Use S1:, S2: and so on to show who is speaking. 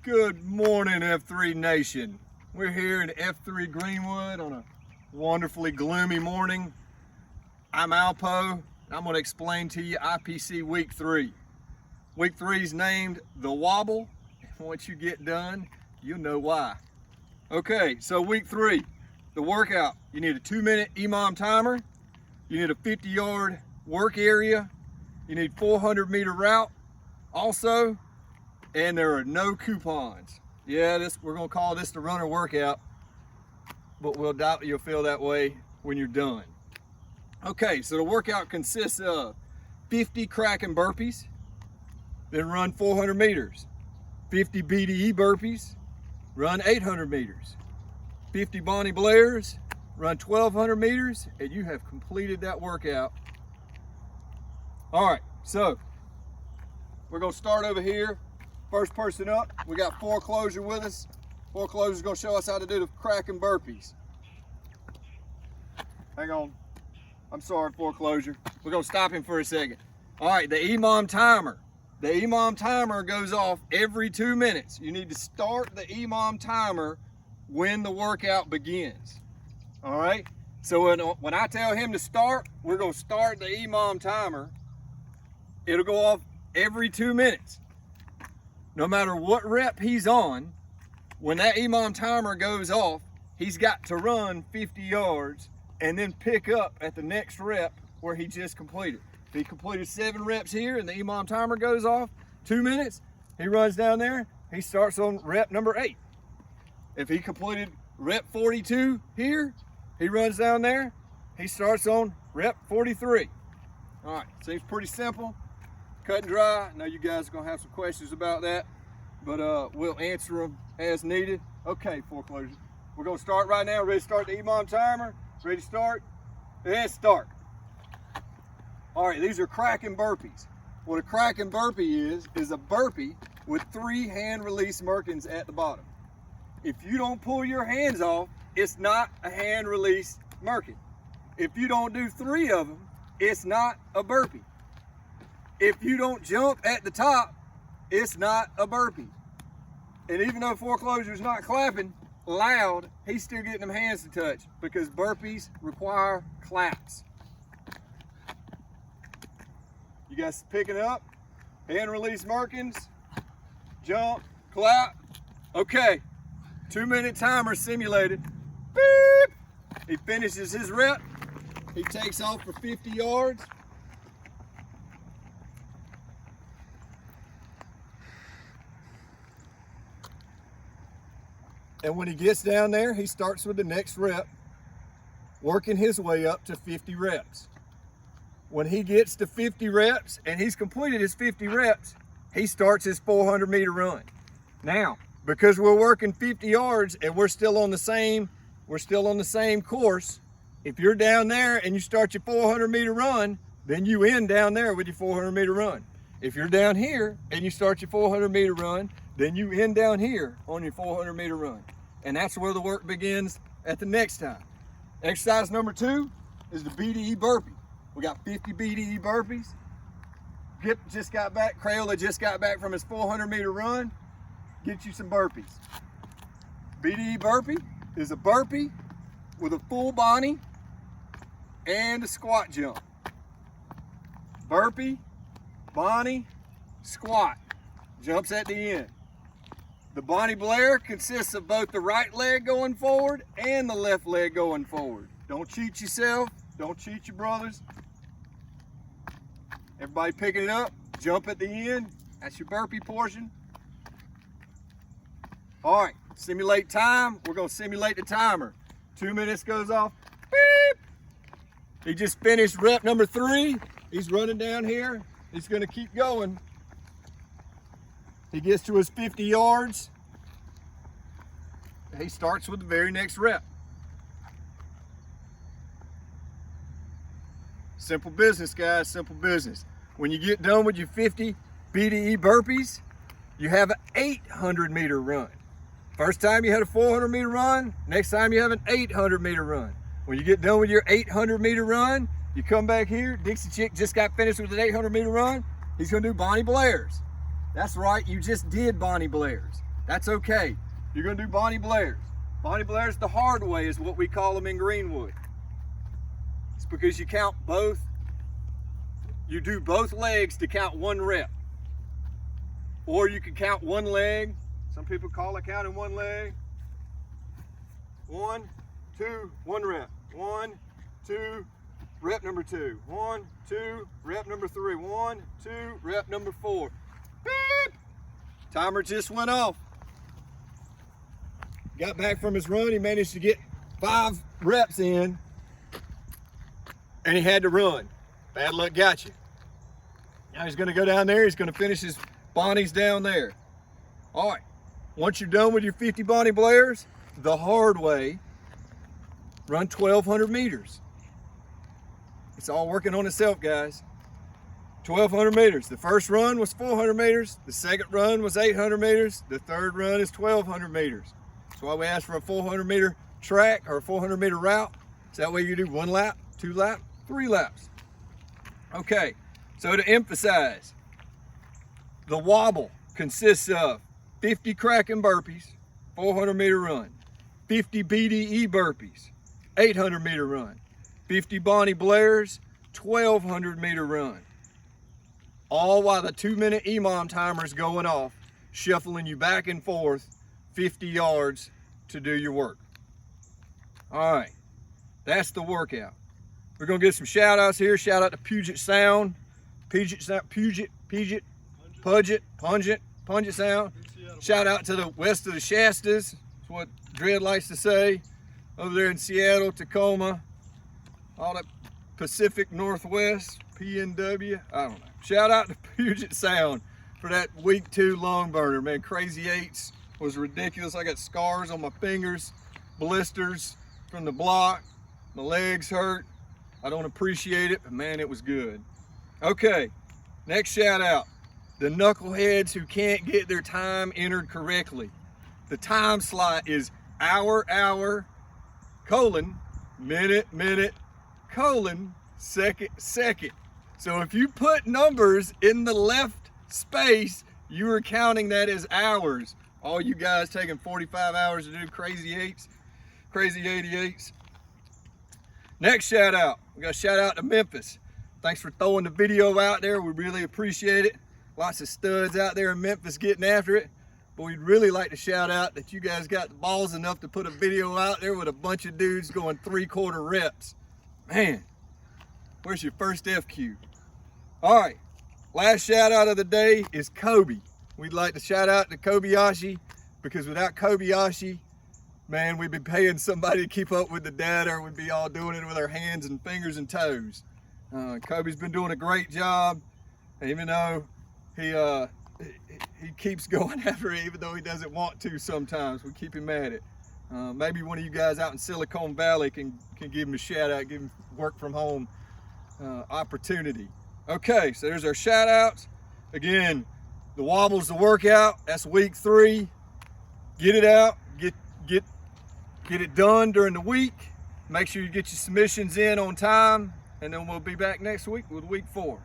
S1: Good morning, F3 Nation. We're here in F3 Greenwood on a wonderfully gloomy morning. I'm Alpo, and I'm going to explain to you IPC Week 3. Week 3 is named The Wobble, and once you get done, you'll know why. Okay, so Week 3, the workout. You need a 2-minute EMOM timer, you need a 50-yard work area, you need 400-meter route also, and there are no coupons. Yeah, we're gonna call this the runner workout, but we'll doubt you'll feel that way when you're done. Okay, so the workout consists of 50 Kraken Burpees, then run 400 meters. 50 BDE burpees, run 800 meters. 50 Bonnie Blairs, run 1,200 meters, and you have completed that workout. All right, so we're gonna start over here. First person up, we got Foreclosure with us. Foreclosure's gonna show us how to do the Kraken Burpees. Hang on, I'm sorry, Foreclosure. We're gonna stop him for a second. All right, the EMOM timer. The EMOM timer goes off every 2 minutes. You need to start the EMOM timer when the workout begins. All right, so when I tell him to start, we're gonna start the EMOM timer. It'll go off every 2 minutes. No matter what rep he's on, when that EMOM timer goes off, he's got to run 50 yards and then pick up at the next rep where he just completed. If he completed 7 reps here and the EMOM timer goes off, 2 minutes, he runs down there, he starts on rep number 8. If he completed rep 42 here, he runs down there, he starts on rep 43. All right, seems pretty simple. Cut and dry. I know you guys are gonna have some questions about that, but we'll answer them as needed. Okay, Foreclosure. We're gonna start right now. Ready to start the EMOM timer? Ready to start? And start. All right, these are Kraken Burpees. What a Kraken Burpee is a burpee with 3 hand release merkins at the bottom. If you don't pull your hands off, it's not a hand release merkin. If you don't do 3 of them, it's not a burpee. If you don't jump at the top, it's not a burpee. And even though Foreclosure's not clapping loud, he's still getting them hands to touch because burpees require claps. You guys picking up? Hand release merkins, jump, clap. Okay, 2-minute timer simulated. Beep! He finishes his rep. He takes off for 50 yards. And when he gets down there, he starts with the next rep, working his way up to 50 reps. When he gets to 50 reps and he's completed his 50 reps, he starts his 400-meter run. Now, because we're working 50 yards and we're still on the same course, if you're down there and you start your 400-meter run, then you end down there with your 400-meter run. If you're down here and you start your 400-meter run, then you end down here on your 400-meter run. And that's where the work begins at the next time. Exercise number 2 is the BDE burpee. We got 50 BDE burpees. Gip just got back, Crayola just got back from his 400-meter run. Get you some burpees. BDE burpee is a burpee with a full Bonnie and a squat jump. Burpee, Bonnie, squat. Jumps at the end. The Bonnie Blair consists of both the right leg going forward and the left leg going forward. Don't cheat yourself. Don't cheat your brothers. Everybody picking it up. Jump at the end. That's your burpee portion. All right, simulate time. We're gonna simulate the timer. 2 minutes goes off. Beep. He just finished rep number 3. He's running down here. He's gonna keep going. He gets to his 50 yards. He starts with the very next rep. Simple business, guys, simple business. When you get done with your 50 BDE burpees, you have an 800-meter run. First time you had a 400-meter run, next time you have an 800-meter run. When you get done with your 800-meter run, you come back here. Dixie Chick just got finished with an 800-meter run. He's gonna do Bonnie Blairs. That's right, you just did Bonnie Blairs. That's okay. You're gonna do Bonnie Blairs. Bonnie Blairs the hard way is what we call them in Greenwood. It's because you count both, you do both legs to count one rep. Or you can count one leg. Some people call it counting one leg. 1, 2, 1 rep. 1, 2, rep number 2. 1, 2, rep number 3. 1, 2, rep number 4. Beep! Timer just went off. Got back from his run, he managed to get 5 reps in, and he had to run. Bad luck got you. Now he's gonna go down there, he's gonna finish his Bonnies down there. All right, once you're done with your 50 Bonnie Blairs, the hard way, run 1,200 meters. It's all working on itself, guys. 1,200 meters. The first run was 400 meters. The second run was 800 meters. The third run is 1,200 meters. That's why we ask for a 400 meter track or a 400 meter route. So that way you do 1 lap, 2 lap, 3 laps. Okay, so to emphasize, the wobble consists of 50 Kraken Burpees, 400 meter run, 50 BDE burpees, 800 meter run, 50 Bonnie Blairs, 1,200 meter run. All while the 2-minute EMOM timer is going off, shuffling you back and forth 50 yards to do your work. All right, that's the workout. We're gonna get some shout outs here. Shout out to Puget Sound, Puget Sound. Shout out to the west of the Shastas. That's what Dredd likes to say. Over there in Seattle, Tacoma, all that Pacific Northwest, PNW, I don't know. Shout out to Puget Sound for that week 2 long burner, man. Crazy 8s was ridiculous. I got scars on my fingers, blisters from the block. My legs hurt. I don't appreciate it, but man, it was good. Okay, next shout out. The knuckleheads who can't get their time entered correctly. The time slot is hour, colon, minute, colon, second. So if you put numbers in the left space, you are counting that as hours. All you guys taking 45 hours to do crazy 8s, crazy 88s. Next shout out, we got a shout out to Memphis. Thanks for throwing the video out there. We really appreciate it. Lots of studs out there in Memphis getting after it. But we'd really like to shout out that you guys got the balls enough to put a video out there with a bunch of dudes going 3/4 reps. Man, where's your first FQ? All right, last shout out of the day is Kobe. We'd like to shout out to Kobayashi, because without Kobayashi, man, we'd be paying somebody to keep up with the data, or we'd be all doing it with our hands and fingers and toes. Kobe's been doing a great job, even though he keeps going after it, even though he doesn't want to sometimes. We keep him at it. Maybe one of you guys out in Silicon Valley can give him a shout out, give him work from home opportunity. Okay, so there's our shout outs. Again, the wobble's the workout. That's week 3. Get it out, get it done during the week. Make sure you get your submissions in on time, and then we'll be back next week with week 4.